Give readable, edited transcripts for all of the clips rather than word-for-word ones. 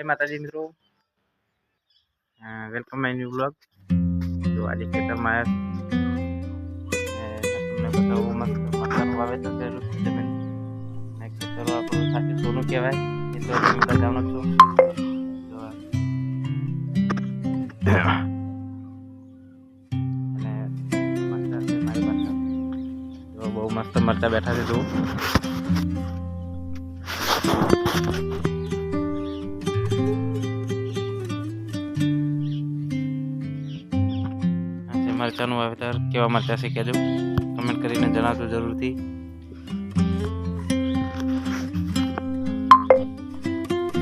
जय माताजी मित्रों, वेलकम माय न्यू ब्लॉग। जो आज खेतर में आया તમને બતાવું મસ્ત મરચાનું વાવેતર કરેલું છે જમીન ને ખેતરો આપણું સાચું સોનું કહેવાય એ તો તમે બધા જાણો છો। અને મરચા છે મારી પાસે જો બહુ મસ્ત મરચા બેઠા છે। જો मरचाનું વાવેતર કેવા મરચા છે કહેજો, કમેન્ટ કરીને જણાવજો જરૂરથી।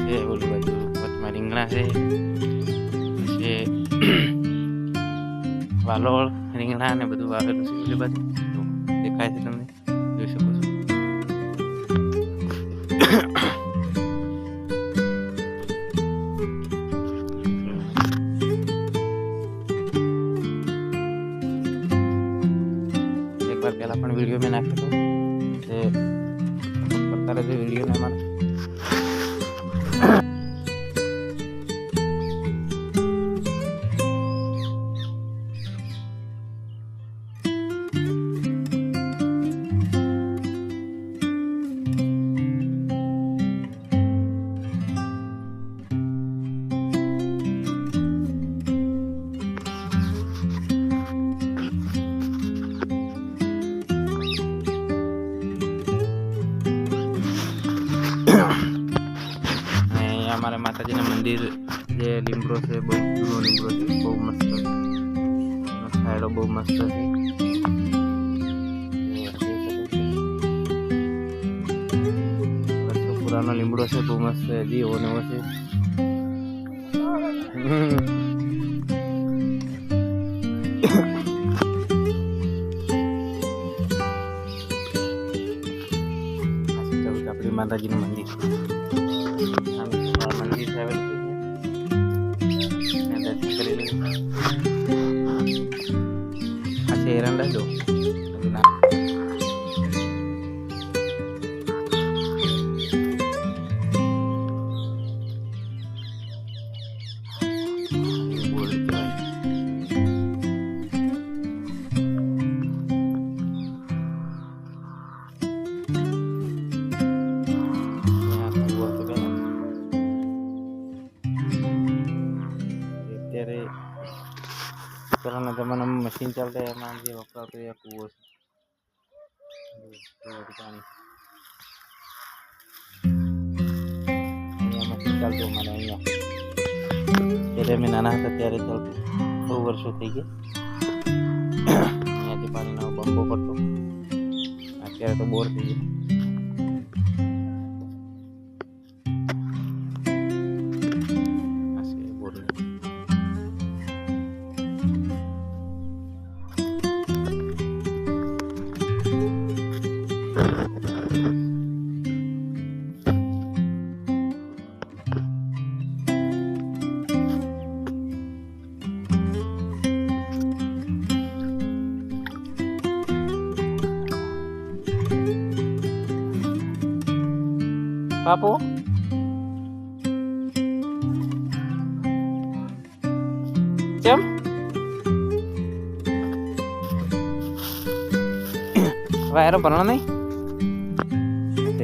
છે ઓલી બાજુ વચમાં રીંગણા છે, છે વાલોળ રીંગણા ને બધું વાવેલું છે ઓલી બાજુ દેખાય છે, તમને જોઈ શકો છો। बार पहला पण वीडियो में नाख्यो तो जे करता रहे वीडियो ने हमारा हमारे माताजी ना मंदिर जे લીમડો છે બહુ જૂનો લીમડો છે, બહુ મસ્ત છાયડો બહુ મસ્ત છે। વર્ષો પુરાનો લીમડો છે, બહુ મસ્ત હજી એવો નવો છે। આપણી માતાજીનું મંદિર मंदिर ट्रैवल अच्छा एरंडा दो પહેલાના જમાનામાં મશીન ચાલતા એમાં જે વપરાતો એ કૂવો છે, અહીંયા મશીન ચાલતું અમારે અહીંયા જ્યારે અમે નાના હતા ત્યારે ચાલતું, બહુ વર્ષો થઈ ગયા। અહીંયાથી પાણીનો બંબો પડતો, અત્યારે તો બોર થઈ ગયા। पापू चम वायरो बनना नहीं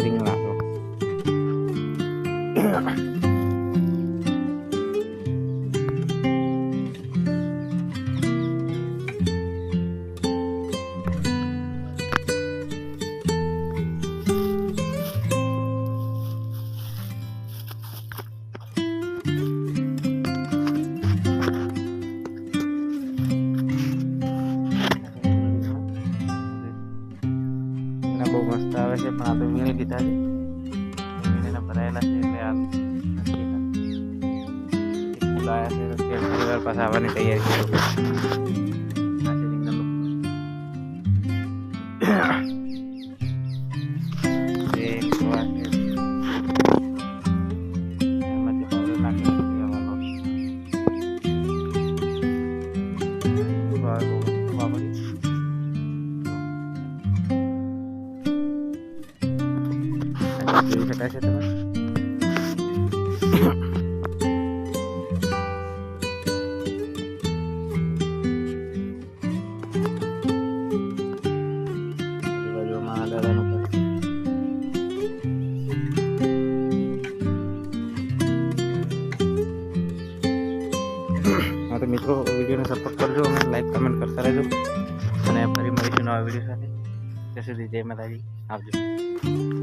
रिंगना तो બહુ મસ્ત આવે છે, પણ આ તો વીણી દીધા છે, વીણીને ભરાયેલા છે એટલે આ ફૂલ આવ્યા છે, થોડી વાર પાછા આવવાની તૈયારી છે। જોઈ શકાય છે તમે। માટે મિત્રો વિડીયોને સપોર્ટ કરજો અને લાઈક કમેન્ટ કરતા રહેજો અને ફરી મળીશું નવા વિડીયો સાથે. ત્યાં સુધી જય માતાજી, આવજો.